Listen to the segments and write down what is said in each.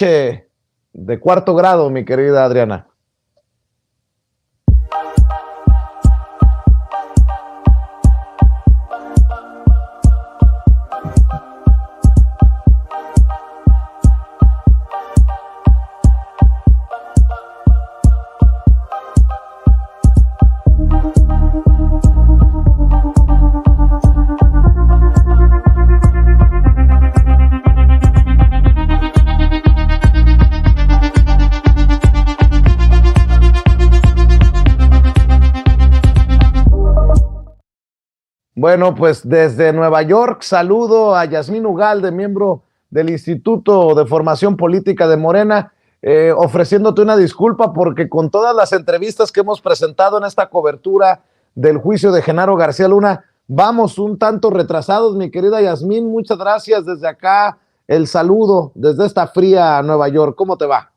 De cuarto grado, mi querida Adriana. Bueno, pues desde Nueva York saludo a Yasmín Ugalde, miembro del Instituto de Formación Política de Morena, ofreciéndote una disculpa porque con todas las entrevistas que hemos presentado en esta cobertura del juicio de Genaro García Luna, vamos un tanto retrasados, mi querida Yasmín. Muchas gracias desde acá, el saludo desde esta fría Nueva York. ¿Cómo te va?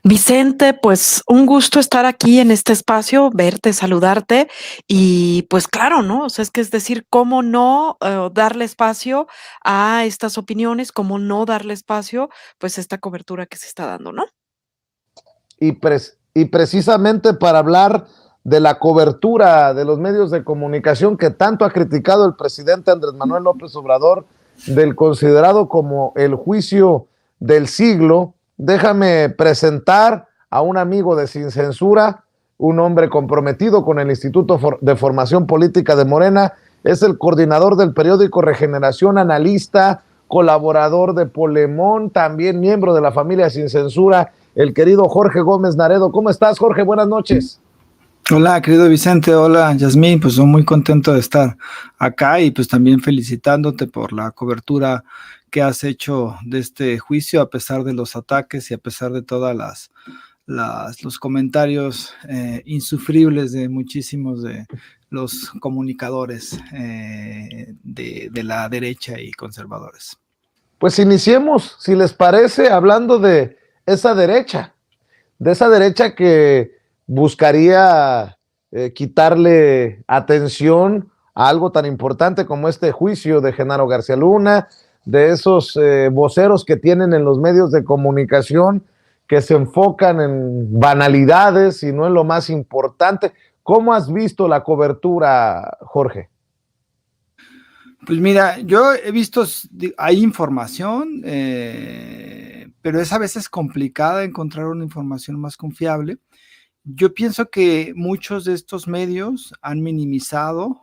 Vicente, pues un gusto estar aquí en este espacio, verte, saludarte y pues claro, ¿no? O sea, es decir, cómo no darle espacio a estas opiniones, cómo no darle espacio pues a esta cobertura que se está dando, ¿no? Y precisamente para hablar de la cobertura de los medios de comunicación que tanto ha criticado el presidente Andrés Manuel López Obrador, del considerado como el juicio del siglo, déjame presentar a un amigo de Sin Censura, un hombre comprometido con el Instituto de Formación Política de Morena, es el coordinador del periódico Regeneración, analista, colaborador de Polemón, también miembro de la familia Sin Censura, el querido Jorge Gómez Naredo. ¿Cómo estás, Jorge? Buenas noches. Hola, querido Vicente. Hola, Yasmín. Pues muy contento de estar acá y pues también felicitándote por la cobertura que has hecho de este juicio, a pesar de los ataques y a pesar de todas los comentarios insufribles de muchísimos de los comunicadores de la derecha y conservadores. Pues iniciemos, si les parece, hablando de esa derecha que buscaría quitarle atención a algo tan importante como este juicio de Genaro García Luna, de esos voceros que tienen en los medios de comunicación que se enfocan en banalidades y no en lo más importante. ¿Cómo has visto la cobertura, Jorge? Pues mira, yo he visto, hay información, pero es a veces complicada encontrar una información más confiable. Yo pienso que muchos de estos medios han minimizado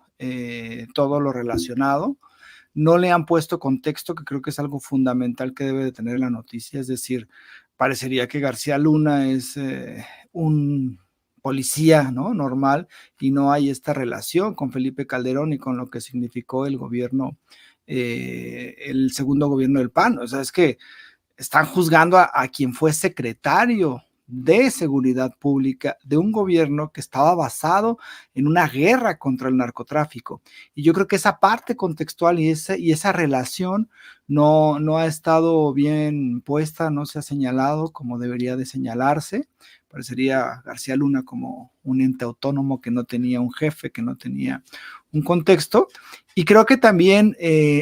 todo lo relacionado, no le han puesto contexto, que creo que es algo fundamental que debe de tener la noticia, es decir, parecería que García Luna es un policía, ¿no? Normal, y no hay esta relación con Felipe Calderón y con lo que significó el gobierno, el segundo gobierno del PAN. O sea, es que están juzgando a quien fue secretario de seguridad pública de un gobierno que estaba basado en una guerra contra el narcotráfico. Y yo creo que esa parte contextual y esa relación no ha estado bien puesta, no se ha señalado como debería de señalarse. Parecería García Luna como un ente autónomo que no tenía un jefe, que no tenía un contexto. Y creo que también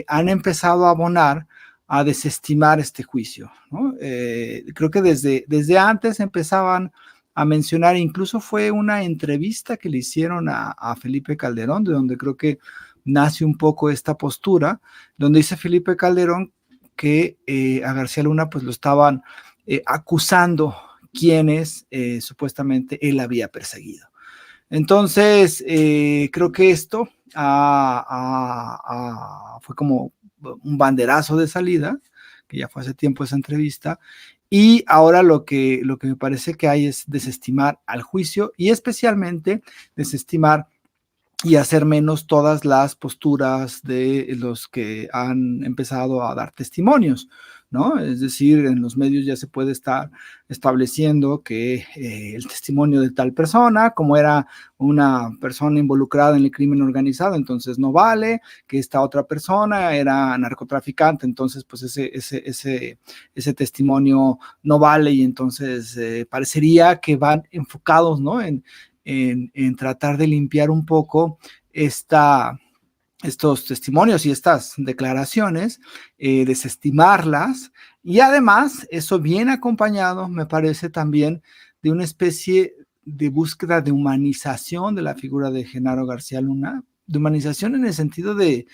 han empezado a abonar a desestimar este juicio, ¿no? Creo que desde antes empezaban a mencionar, incluso fue una entrevista que le hicieron a Felipe Calderón, de donde creo que nace un poco esta postura, donde dice Felipe Calderón que a García Luna pues lo estaban acusando quienes supuestamente él había perseguido. Entonces, creo que esto fue como un banderazo de salida, que ya fue hace tiempo esa entrevista, y ahora lo que me parece que hay es desestimar al juicio y especialmente desestimar y hacer menos todas las posturas de los que han empezado a dar testimonios, ¿no? Es decir, en los medios ya se puede estar estableciendo que el testimonio de tal persona, como era una persona involucrada en el crimen organizado, entonces no vale, que esta otra persona era narcotraficante, entonces pues ese testimonio no vale y entonces parecería que van enfocados, ¿no? En tratar de limpiar un poco estos testimonios y estas declaraciones, desestimarlas Y además, eso viene acompañado, me parece también, de una especie de búsqueda de humanización de la figura de Genaro García Luna, de humanización en el sentido de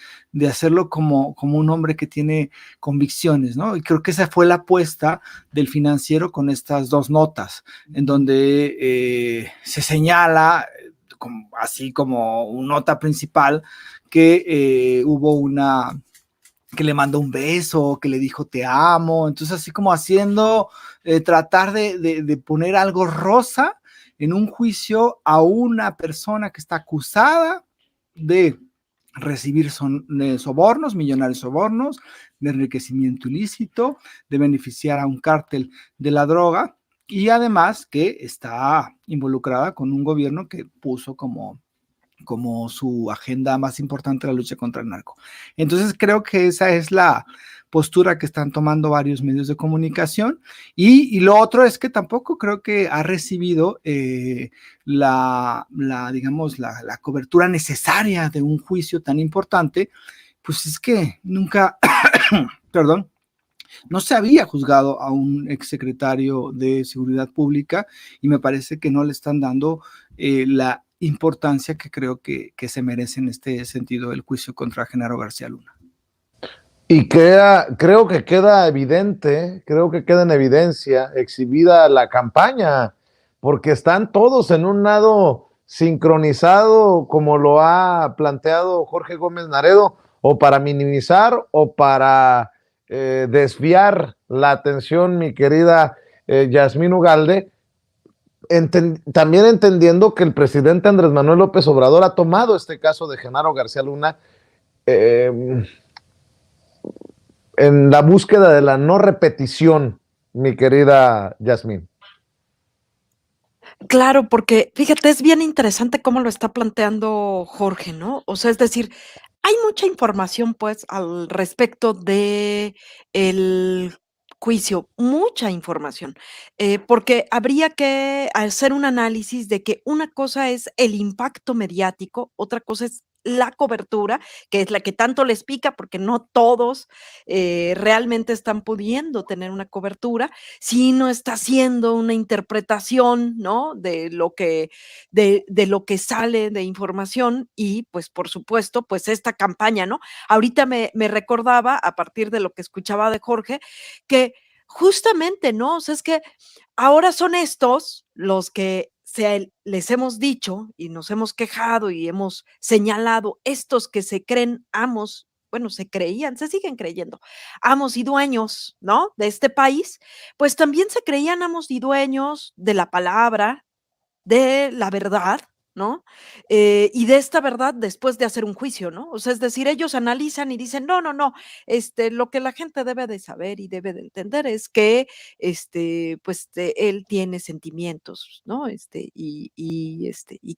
hacerlo como un hombre que tiene convicciones, ¿no? Y creo que esa fue la apuesta del Financiero con estas dos notas, en donde se señala, así como una nota principal, que hubo que le mandó un beso, que le dijo te amo, entonces así como haciendo, tratar de poner algo rosa en un juicio a una persona que está acusada de recibir sobornos, millonarios sobornos, de enriquecimiento ilícito, de beneficiar a un cártel de la droga, y además que está involucrada con un gobierno que puso como su agenda más importante la lucha contra el narco. Entonces creo que esa es la postura que están tomando varios medios de comunicación, y lo otro es que tampoco creo que ha recibido digamos, la cobertura necesaria de un juicio tan importante, pues es que nunca, perdón, no se había juzgado a un exsecretario de Seguridad Pública, y me parece que no le están dando la importancia que creo que se merece en este sentido el juicio contra Genaro García Luna. Y creo que queda evidente, creo que queda en evidencia exhibida la campaña, porque están todos en un lado sincronizado, como lo ha planteado Jorge Gómez Naredo, o para minimizar o para desviar la atención, mi querida Yasmín Ugalde, también entendiendo que el presidente Andrés Manuel López Obrador ha tomado este caso de Genaro García Luna eh, en la búsqueda de la no repetición, mi querida Yasmín. Claro, porque fíjate, es bien interesante cómo lo está planteando Jorge, ¿no? O sea, es decir, hay mucha información, pues, al respecto de el juicio, mucha información, porque habría que hacer un análisis de que una cosa es el impacto mediático, otra cosa es la cobertura, que es la que tanto les pica, porque no todos realmente están pudiendo tener una cobertura, si no está haciendo una interpretación, ¿no? De lo que sale de información y, pues, por supuesto, pues, esta campaña, ¿no? Ahorita me recordaba, a partir de lo que escuchaba de Jorge, que justamente, ¿no? O sea, es que ahora son estos los que les hemos dicho y nos hemos quejado y hemos señalado, estos que se creen amos, bueno, se creían, se siguen creyendo, amos y dueños, ¿no? De este país, pues también se creían amos y dueños de la palabra, de la verdad, ¿no? Y de esta verdad después de hacer un juicio, ¿no? O sea, es decir, ellos analizan y dicen, no, no, no, lo que la gente debe de saber y debe de entender es que, pues, él tiene sentimientos, ¿no? Y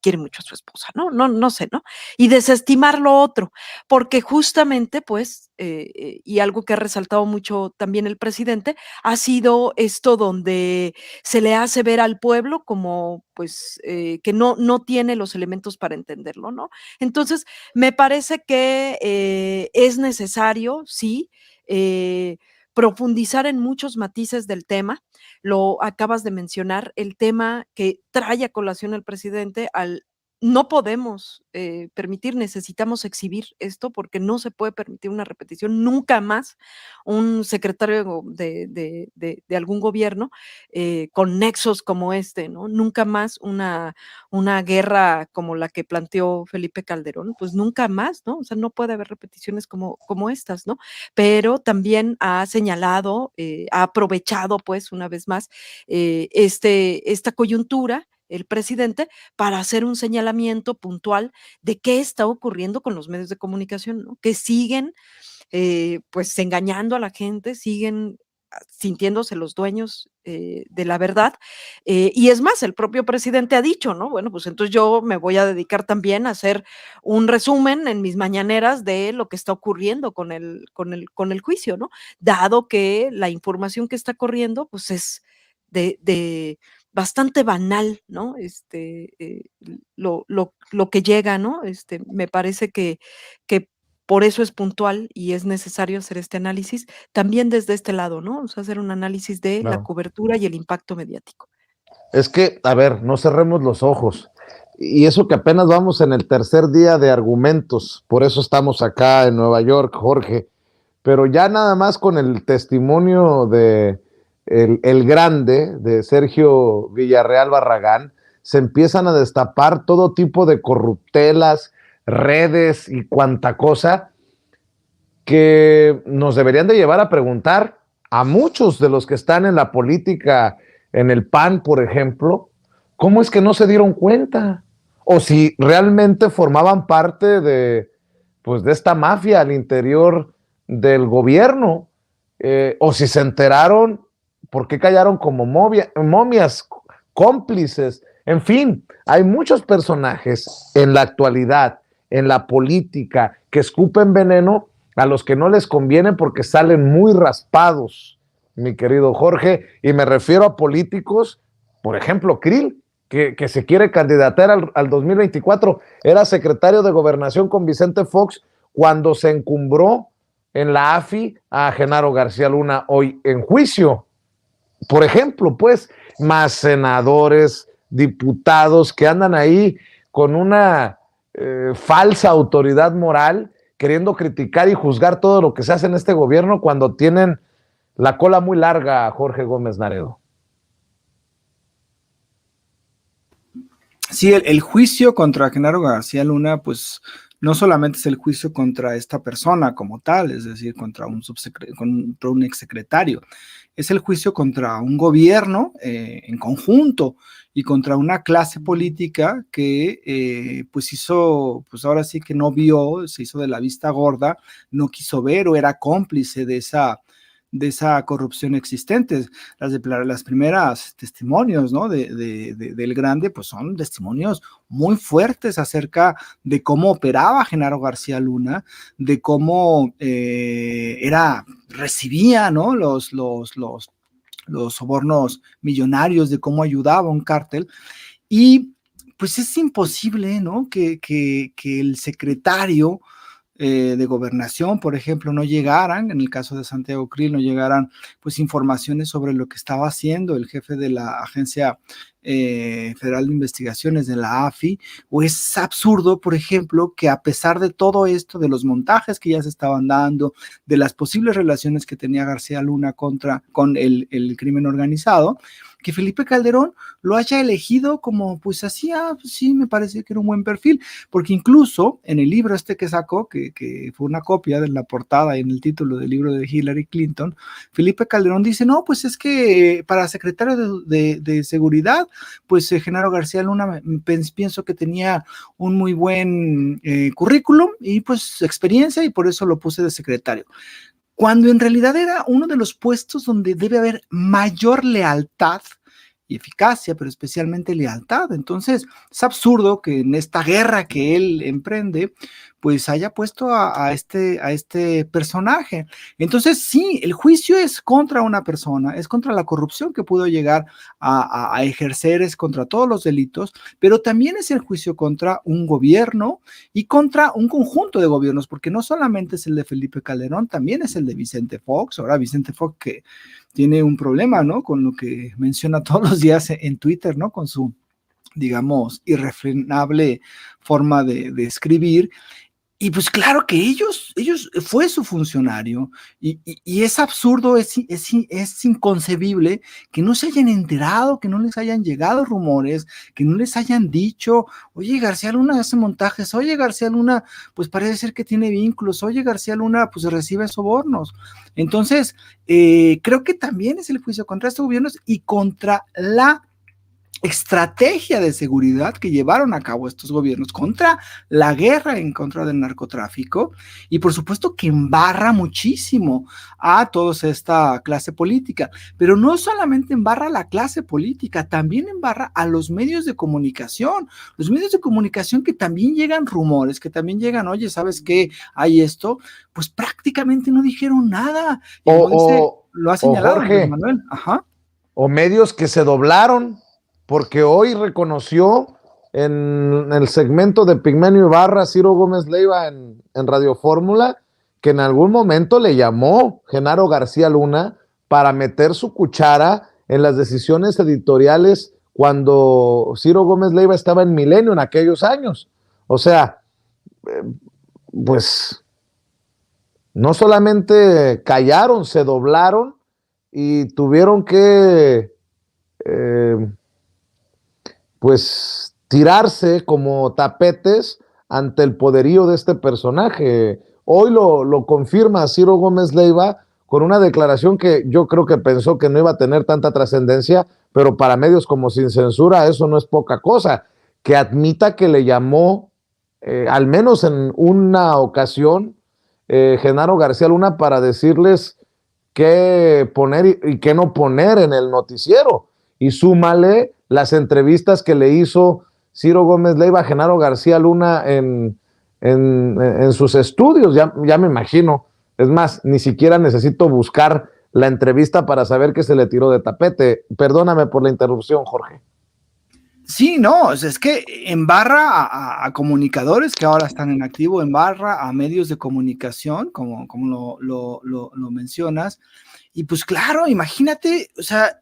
quiere mucho a su esposa, ¿no? No, no sé, ¿no? Y desestimar lo otro, porque justamente, pues, y algo que ha resaltado mucho también el presidente, ha sido esto donde se le hace ver al pueblo como, pues, que no tiene los elementos para entenderlo, ¿no? Entonces, me parece que es necesario, sí, profundizar en muchos matices del tema. Lo acabas de mencionar, el tema que trae a colación el presidente al no podemos permitir, necesitamos exhibir esto porque no se puede permitir una repetición. Nunca más un secretario de algún gobierno con nexos como este, ¿no? Nunca más una guerra como la que planteó Felipe Calderón, pues nunca más, ¿no? O sea, no puede haber repeticiones como estas, ¿no? Pero también ha señalado, ha aprovechado, pues, una vez más, esta coyuntura el presidente para hacer un señalamiento puntual de qué está ocurriendo con los medios de comunicación, ¿no? Que siguen pues engañando a la gente, siguen sintiéndose los dueños de la verdad. Y es más, el propio presidente ha dicho, ¿no? Bueno, pues entonces yo me voy a dedicar también a hacer un resumen en mis mañaneras de lo que está ocurriendo con el juicio, ¿no? Dado que la información que está corriendo, pues es de bastante banal, ¿no? Lo que llega, ¿no? Me parece que por eso es puntual y es necesario hacer este análisis también desde este lado, ¿no? O sea, hacer un análisis de la cobertura y el impacto mediático. Es que, a ver, no cerremos los ojos. Y eso que apenas vamos en el tercer día de argumentos, por eso estamos acá en Nueva York, Jorge. Pero ya nada más con el testimonio de el grande, de Sergio Villarreal Barragán, se empiezan a destapar todo tipo de corruptelas, redes y cuanta cosa que nos deberían de llevar a preguntar a muchos de los que están en la política, en el PAN, por ejemplo, ¿cómo es que no se dieron cuenta? O si realmente formaban parte de, pues, de esta mafia al interior del gobierno, o si se enteraron, ¿por qué callaron como momias, cómplices? En fin, hay muchos personajes en la actualidad, en la política, que escupen veneno a los que no les conviene porque salen muy raspados, mi querido Jorge, y me refiero a políticos, por ejemplo, Krill, que se quiere candidatar al 2024, era secretario de Gobernación con Vicente Fox cuando se encumbró en la AFI a Genaro García Luna, hoy en juicio. Por ejemplo, pues, más senadores, diputados que andan ahí con una falsa autoridad moral, queriendo criticar y juzgar todo lo que se hace en este gobierno cuando tienen la cola muy larga, Jorge Gómez Naredo. Sí, el juicio contra Genaro García Luna, pues no solamente es el juicio contra esta persona como tal, es decir, contra un exsecretario, es el juicio contra un gobierno en conjunto y contra una clase política que pues hizo, pues ahora sí que no vio, se hizo de la vista gorda, no quiso ver o era cómplice de esa corrupción existente. Las primeras testimonios, ¿no? del grande, pues son testimonios muy fuertes acerca de cómo operaba Genaro García Luna, de cómo recibía, ¿no? los sobornos millonarios, de cómo ayudaba a un cártel. Y pues es imposible, ¿no? que el secretario de gobernación, por ejemplo, no llegaran, en el caso de Santiago Krill, no llegaran pues informaciones sobre lo que estaba haciendo el jefe de la Agencia Federal de Investigaciones, de la AFI, o es absurdo, por ejemplo, que a pesar de todo esto, de los montajes que ya se estaban dando, de las posibles relaciones que tenía García Luna con el crimen organizado, que Felipe Calderón lo haya elegido como, pues así, pues sí, me parece que era un buen perfil, porque incluso en el libro que sacó, que fue una copia de la portada y en el título del libro de Hillary Clinton, Felipe Calderón dice, no, pues es que para secretario de Seguridad, pues Genaro García Luna pienso que tenía un muy buen currículum y pues experiencia y por eso lo puse de secretario. Cuando en realidad era uno de los puestos donde debe haber mayor lealtad y eficacia, pero especialmente lealtad. Entonces, es absurdo que en esta guerra que él emprende, pues haya puesto a este personaje. Entonces, sí, el juicio es contra una persona, es contra la corrupción que pudo llegar a ejercer, es contra todos los delitos, pero también es el juicio contra un gobierno y contra un conjunto de gobiernos, porque no solamente es el de Felipe Calderón, también es el de Vicente Fox. Ahora Vicente Fox que tiene un problema, ¿no? Con lo que menciona todos los días en Twitter, ¿no? Con su, digamos, irrefrenable forma de escribir. Y pues claro que ellos fue su funcionario y es absurdo, es inconcebible que no se hayan enterado, que no les hayan llegado rumores, que no les hayan dicho, oye, García Luna hace montajes, oye, García Luna, pues parece ser que tiene vínculos, oye, García Luna, pues recibe sobornos. Entonces, creo que también es el juicio contra estos gobiernos y contra la estrategia de seguridad que llevaron a cabo estos gobiernos contra la guerra en contra del narcotráfico y por supuesto que embarra muchísimo a toda esta clase política, pero no solamente embarra a la clase política, también embarra a los medios de comunicación que también llegan rumores, que también llegan, oye, ¿sabes qué? Hay esto, pues prácticamente no dijeron nada. Lo ha señalado Jorge, Manuel. Ajá. O medios que se doblaron, porque hoy reconoció en el segmento de Pigmenio Ibarra, Ciro Gómez Leiva en Radio Fórmula, que en algún momento le llamó Genaro García Luna para meter su cuchara en las decisiones editoriales cuando Ciro Gómez Leiva estaba en Milenio en aquellos años. O sea, pues no solamente callaron, se doblaron y tuvieron que pues tirarse como tapetes ante el poderío de este personaje. Hoy lo confirma Ciro Gómez Leiva con una declaración que yo creo que pensó que no iba a tener tanta trascendencia, pero para medios como Sin Censura eso no es poca cosa, que admita que le llamó, al menos en una ocasión, Genaro García Luna para decirles qué poner y qué no poner en el noticiero. Y súmale las entrevistas que le hizo Ciro Gómez Leiva a Genaro García Luna en sus estudios, ya me imagino. Es más, ni siquiera necesito buscar la entrevista para saber que se le tiró de tapete. Perdóname por la interrupción, Jorge. Sí, no, o sea, es que embarra a comunicadores que ahora están en activo, embarra a medios de comunicación, como lo mencionas, y pues claro, imagínate, o sea,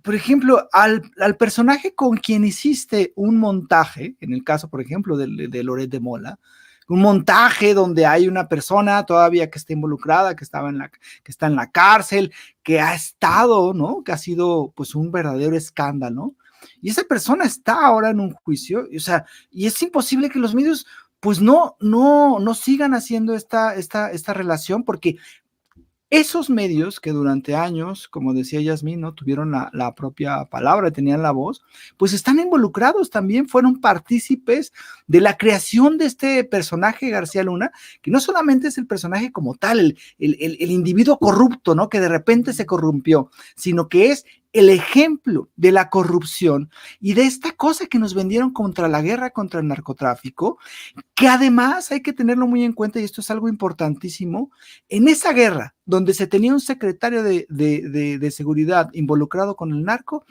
por ejemplo, al personaje con quien hiciste un montaje, en el caso, por ejemplo, de Loret de Mola, un montaje donde hay una persona todavía que está involucrada, que está en la cárcel, que ha estado, ¿no? Que ha sido pues un verdadero escándalo. Y esa persona está ahora en un juicio, o sea, y es imposible que los medios pues no sigan haciendo esta relación, porque esos medios que durante años, como decía Yasmín, ¿no? Tuvieron la propia palabra, tenían la voz, pues están involucrados también, fueron partícipes de la creación de este personaje García Luna, que no solamente es el personaje como tal, el individuo corrupto, ¿no? Que de repente se corrompió, sino que es el ejemplo de la corrupción y de esta cosa que nos vendieron contra la guerra contra el narcotráfico, que además hay que tenerlo muy en cuenta, y esto es algo importantísimo, en esa guerra donde se tenía un secretario de seguridad involucrado con el narco,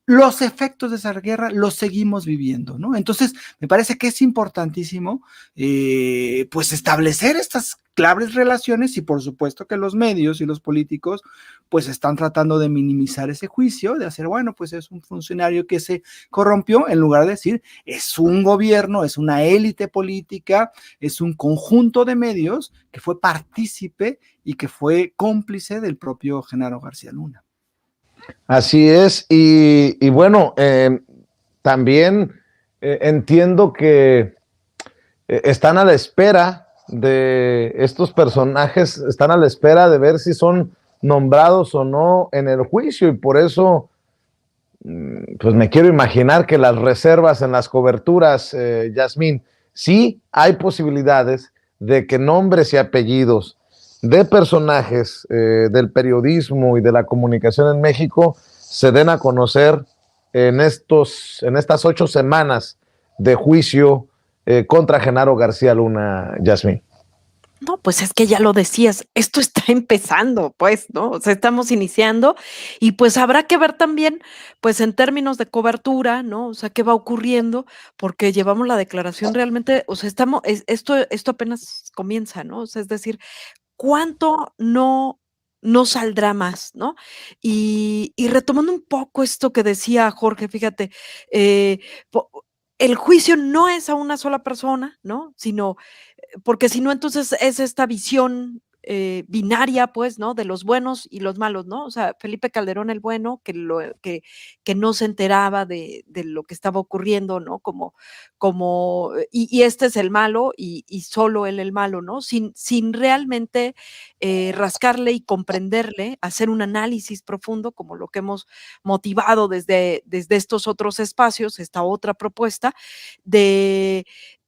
los efectos de esa guerra los seguimos viviendo, ¿no? Entonces, me parece que es importantísimo, pues, establecer estas claves relaciones, y por supuesto que los medios y los políticos, pues, están tratando de minimizar ese juicio, de hacer, bueno, pues, es un funcionario que se corrompió, en lugar de decir, es un gobierno, es una élite política, es un conjunto de medios que fue partícipe y que fue cómplice del propio Genaro García Luna. Así es, y bueno, también entiendo que están a la espera de estos personajes, están a la espera de ver si son nombrados o no en el juicio, y por eso pues me quiero imaginar que las reservas en las coberturas, Yasmín, sí hay posibilidades de que nombres y apellidos de personajes del periodismo y de la comunicación en México se den a conocer en estas 8 semanas de juicio contra Genaro García Luna, Yasmín. No, pues es que ya lo decías, esto está empezando, pues, ¿no? O sea, estamos iniciando y pues habrá que ver también, pues en términos de cobertura, ¿no? O sea, qué va ocurriendo, porque llevamos la declaración realmente, o sea, esto apenas comienza, ¿no? O sea, es decir, ¿cuánto no saldrá más, ¿no? Y retomando un poco esto que decía Jorge, fíjate, eh, el juicio no es a una sola persona, ¿no? Sino porque si no, entonces es esta visión binaria, pues, ¿no? De los buenos y los malos, ¿no? O sea, Felipe Calderón el bueno, que no se enteraba de lo que estaba ocurriendo, ¿no? Y este es el malo y solo él el malo, ¿no? Sin realmente rascarle y comprenderle, hacer un análisis profundo, como lo que hemos motivado desde estos otros espacios, esta otra propuesta, de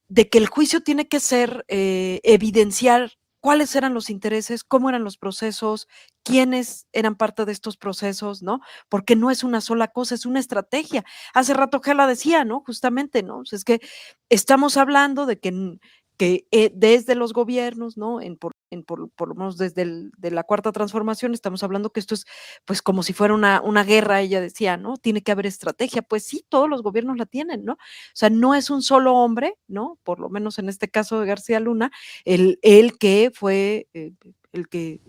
que el juicio tiene que ser evidenciar cuáles eran los intereses, cómo eran los procesos, quiénes eran parte de estos procesos, ¿no? Porque no es una sola cosa, es una estrategia. Hace rato Gela decía, ¿no? Justamente, ¿no? O sea, es que estamos hablando de que desde los gobiernos, ¿no? por lo menos desde de la Cuarta Transformación, estamos hablando que esto es pues como si fuera una guerra, ella decía, ¿no? Tiene que haber estrategia. Pues sí, todos los gobiernos la tienen, ¿no? O sea, no es un solo hombre, ¿no? Por lo menos en este caso de García Luna, el que fue, el que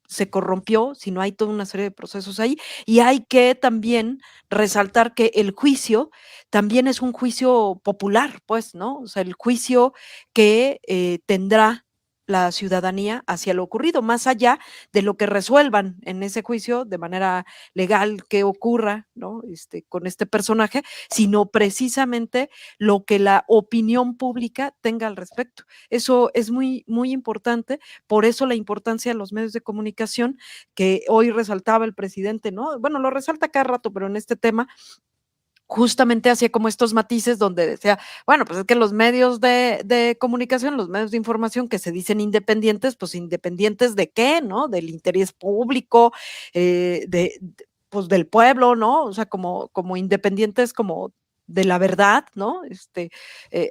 se corrompió, sino hay toda una serie de procesos ahí. Y hay que también resaltar que el juicio también es un juicio popular, pues, ¿no? O sea, el juicio que tendrá la ciudadanía hacia lo ocurrido, más allá de lo que resuelvan en ese juicio de manera legal que ocurra, ¿no? Con este personaje, sino precisamente lo que la opinión pública tenga al respecto. Eso es muy, muy importante, por eso la importancia de los medios de comunicación que hoy resaltaba el presidente, ¿no? Bueno, lo resalta cada rato, pero en este tema justamente hacía como estos matices donde decía, bueno, pues es que los medios de comunicación, los medios de información que se dicen independientes, pues independientes de qué, ¿no? Del interés público, pues del pueblo, ¿no? O sea, como independientes como de la verdad, ¿no?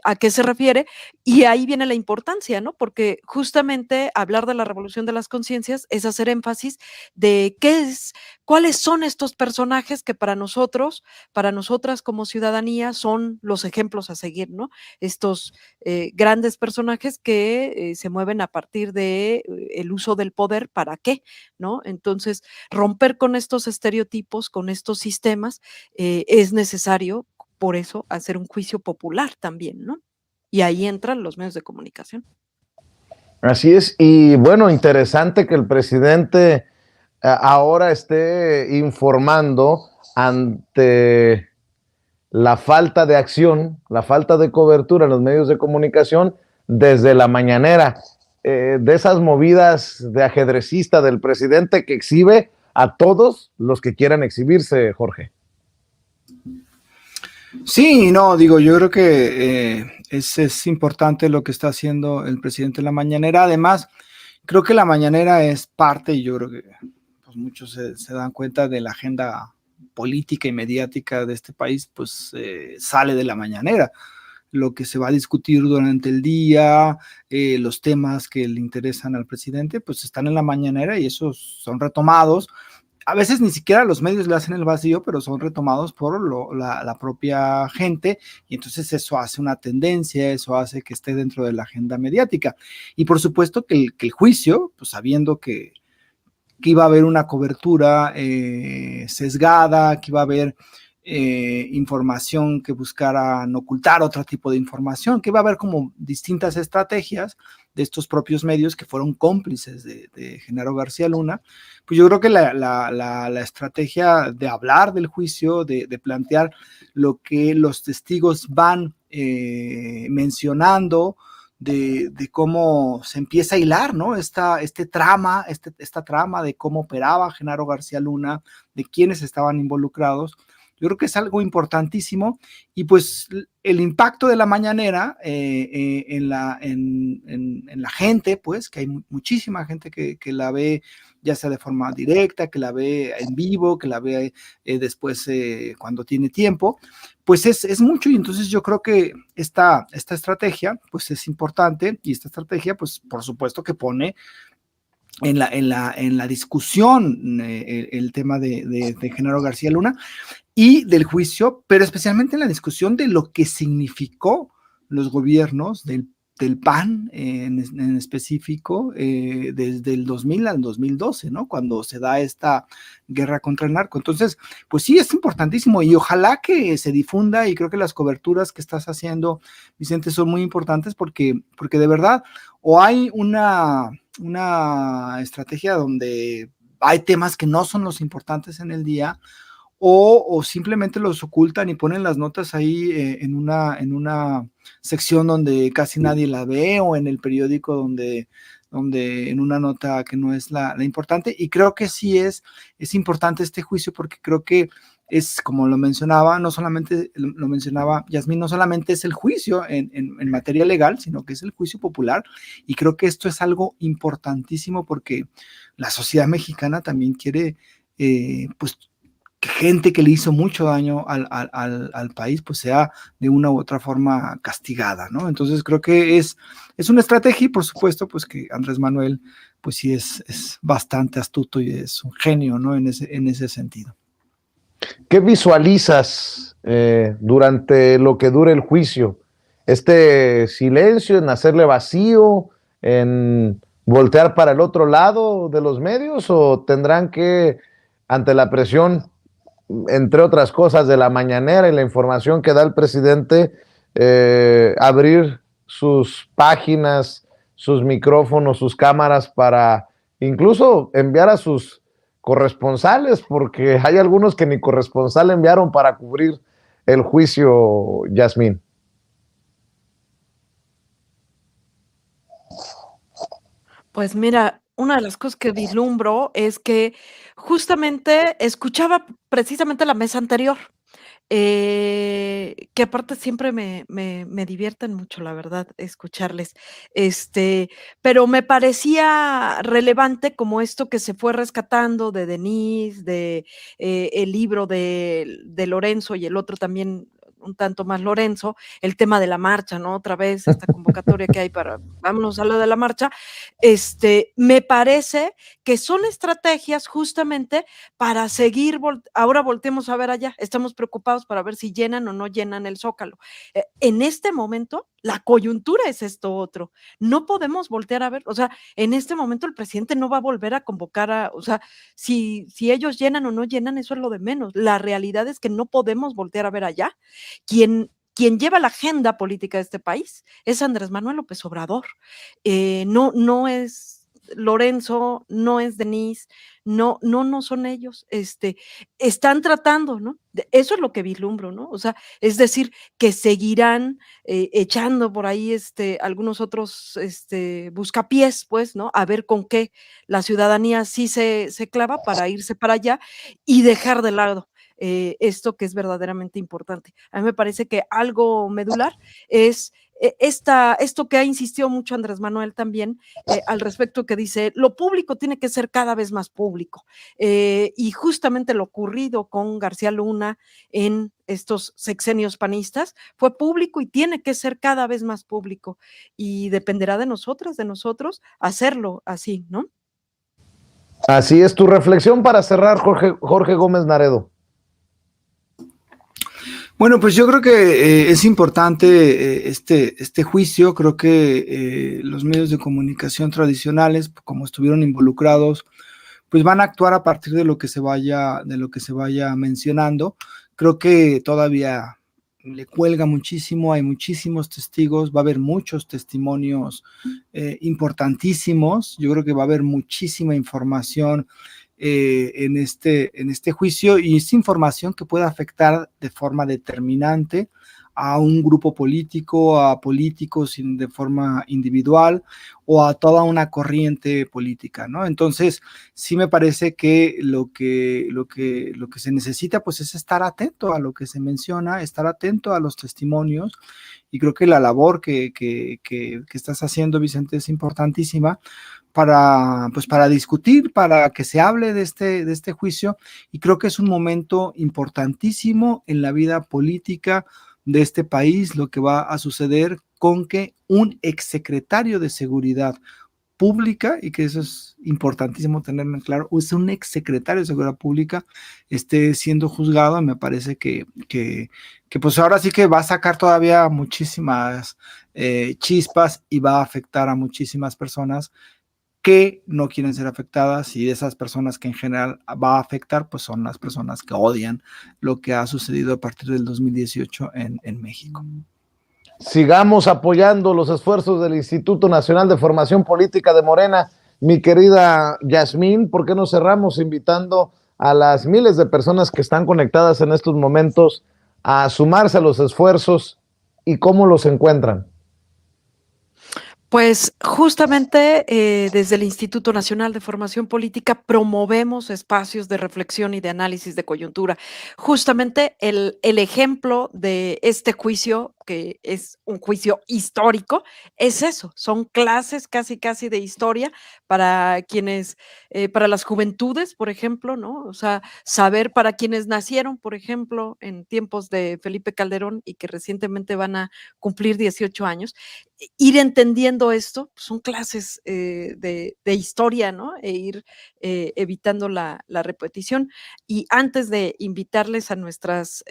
¿A qué se refiere? Y ahí viene la importancia, ¿no? Porque justamente hablar de la revolución de las conciencias es hacer énfasis de cuáles son estos personajes que para nosotros, para nosotras como ciudadanía son los ejemplos a seguir, ¿no? Estos grandes personajes que se mueven a partir de el uso del poder, ¿para qué? ¿No? Entonces, romper con estos estereotipos, con estos sistemas, es necesario, por eso, hacer un juicio popular también, ¿no? Y ahí entran los medios de comunicación. Así es, y bueno, interesante que el presidente ahora esté informando ante la falta de acción, la falta de cobertura en los medios de comunicación desde la mañanera, de esas movidas de ajedrecista del presidente que exhibe a todos los que quieran exhibirse, Jorge. Sí, no, digo, yo creo que es importante lo que está haciendo el presidente en la mañanera. Además, creo que la mañanera es parte, y yo creo que pues, muchos se dan cuenta de la agenda política y mediática de este país, pues sale de la mañanera. Lo que se va a discutir durante el día, los temas que le interesan al presidente, pues están en la mañanera y esos son retomados. A veces ni siquiera los medios le hacen el vacío, pero son retomados por la propia gente, y entonces eso hace una tendencia, eso hace que esté dentro de la agenda mediática. Y por supuesto que el juicio, pues sabiendo que iba a haber una cobertura sesgada, que iba a haber información que buscara no ocultar otro tipo de información, que iba a haber como distintas estrategias de estos propios medios que fueron cómplices de Genaro García Luna. Pues yo creo que la estrategia de hablar del juicio, de plantear lo que los testigos van mencionando, de cómo se empieza a hilar, ¿no? Esta trama de cómo operaba Genaro García Luna, de quiénes estaban involucrados. Yo creo que es algo importantísimo, y pues el impacto de la mañanera en la gente, pues que hay muchísima gente que la ve ya sea de forma directa, que la ve en vivo, que la ve después cuando tiene tiempo, pues es mucho. Y entonces yo creo que esta estrategia pues es importante, y esta estrategia pues por supuesto que pone en la discusión el tema de Genaro García Luna y del juicio, pero especialmente en la discusión de lo que significó los gobiernos del PAN en específico desde el 2000 al 2012, ¿no? Cuando se da esta guerra contra el narco. Entonces, pues sí, es importantísimo, y ojalá que se difunda, y creo que las coberturas que estás haciendo, Vicente, son muy importantes porque de verdad, o hay una estrategia donde hay temas que no son los importantes en el día, o simplemente los ocultan y ponen las notas ahí en una sección donde casi nadie la ve, o en el periódico donde en una nota que no es la importante. Y creo que sí es importante este juicio, porque creo que es, como lo mencionaba, no solamente lo mencionaba Yasmín, no solamente es el juicio en materia legal, sino que es el juicio popular, y creo que esto es algo importantísimo porque la sociedad mexicana también quiere, pues, gente que le hizo mucho daño al país, pues sea de una u otra forma castigada, ¿no? Entonces creo que es una estrategia y por supuesto, pues que Andrés Manuel, pues sí es bastante astuto y es un genio, ¿no? En ese sentido. ¿Qué visualizas durante lo que dure el juicio? ¿Este silencio, en hacerle vacío, en voltear para el otro lado de los medios, o tendrán que, ante la presión, entre otras cosas, de la mañanera y la información que da el presidente, abrir sus páginas, sus micrófonos, sus cámaras, para incluso enviar a sus corresponsales, porque hay algunos que ni corresponsal enviaron para cubrir el juicio, Yasmín? Pues mira, una de las cosas que vislumbro es que justamente escuchaba precisamente la mesa anterior, que aparte siempre me divierten mucho, la verdad, escucharles. Pero me parecía relevante como esto que se fue rescatando de Denise, el libro de Lorenzo y el otro también un tanto más Lorenzo, el tema de la marcha, ¿no? Otra vez esta convocatoria que hay para vámonos a lo de la marcha. Me parece que son estrategias justamente para seguir, ahora volteemos a ver allá, estamos preocupados para ver si llenan o no llenan el Zócalo. En este momento, la coyuntura es esto otro. No podemos voltear a ver, o sea, en este momento el presidente no va a volver a convocar o sea, si ellos llenan o no llenan, eso es lo de menos. La realidad es que no podemos voltear a ver allá. Quien lleva la agenda política de este país es Andrés Manuel López Obrador. No es Lorenzo, no es Denise, no son ellos. Están tratando, ¿no? Eso es lo que vislumbro, ¿no? O sea, es decir, que seguirán echando por ahí algunos otros buscapiés, pues, ¿no? A ver con qué la ciudadanía sí se clava para irse para allá y dejar de lado esto que es verdaderamente importante. A mí me parece que algo medular es esto que ha insistido mucho Andrés Manuel también al respecto, que dice, lo público tiene que ser cada vez más público. Y justamente lo ocurrido con García Luna en estos sexenios panistas fue público y tiene que ser cada vez más público. Y dependerá de nosotros, hacerlo así, ¿no? Así es. Tu reflexión para cerrar, Jorge Gómez Naredo. Bueno, pues yo creo que es importante este juicio. Creo que los medios de comunicación tradicionales, como estuvieron involucrados, pues van a actuar a partir de lo que se vaya mencionando. Creo que todavía le cuelga muchísimo, hay muchísimos testigos, va a haber muchos testimonios importantísimos. Yo creo que va a haber muchísima información en este juicio, y es información que puede afectar de forma determinante a un grupo político, a políticos de forma individual o a toda una corriente política, ¿no? Entonces, sí me parece que lo que se necesita, pues, es estar atento a lo que se menciona, estar atento a los testimonios, y creo que la labor que estás haciendo, Vicente, es importantísima para discutir, para que se hable de este juicio, y creo que es un momento importantísimo en la vida política de este país, lo que va a suceder con que un exsecretario de Seguridad Pública, y que eso es importantísimo tenerlo en claro, es un exsecretario de Seguridad Pública, esté siendo juzgado. Me parece que pues ahora sí que va a sacar todavía muchísimas chispas y va a afectar a muchísimas personas que no quieren ser afectadas, y de esas personas que en general va a afectar, pues son las personas que odian lo que ha sucedido a partir del 2018 en México. Sigamos apoyando los esfuerzos del Instituto Nacional de Formación Política de Morena. Mi querida Yasmín, ¿por qué no cerramos invitando a las miles de personas que están conectadas en estos momentos a sumarse a los esfuerzos, y cómo los encuentran? Pues justamente desde el Instituto Nacional de Formación Política promovemos espacios de reflexión y de análisis de coyuntura. Justamente el ejemplo de este juicio que es un juicio histórico, es eso, son clases casi, casi de historia para quienes, para las juventudes, por ejemplo, ¿no? O sea, saber para quienes nacieron, por ejemplo, en tiempos de Felipe Calderón y que recientemente van a cumplir 18 años, ir entendiendo esto, pues, son clases de historia, ¿no? E ir evitando la repetición. Y antes de invitarles a nuestros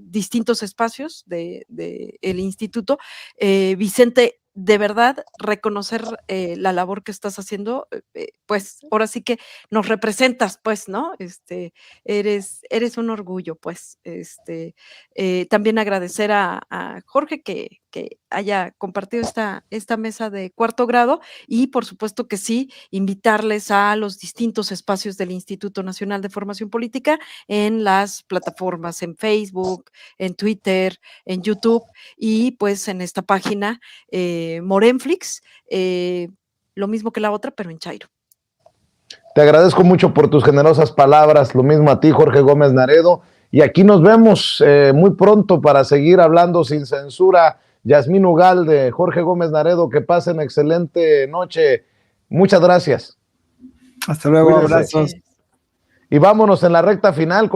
distintos espacios del instituto, Vicente, de verdad, reconocer la labor que estás haciendo, pues ahora sí que nos representas, pues, ¿no? Eres un orgullo, pues. También agradecer a Jorge que haya compartido esta mesa de cuarto grado y por supuesto que sí, invitarles a los distintos espacios del Instituto Nacional de Formación Política en las plataformas, en Facebook, en Twitter, en YouTube y pues en esta página Morenflix, lo mismo que la otra, pero en Chairo. Te agradezco mucho por tus generosas palabras, lo mismo a ti, Jorge Gómez Naredo, y aquí nos vemos muy pronto para seguir hablando sin censura. Yasmín Ugalde, Jorge Gómez Naredo, que pasen excelente noche. Muchas gracias. Hasta luego, Cuídense. abrazos. Y vámonos en la recta final con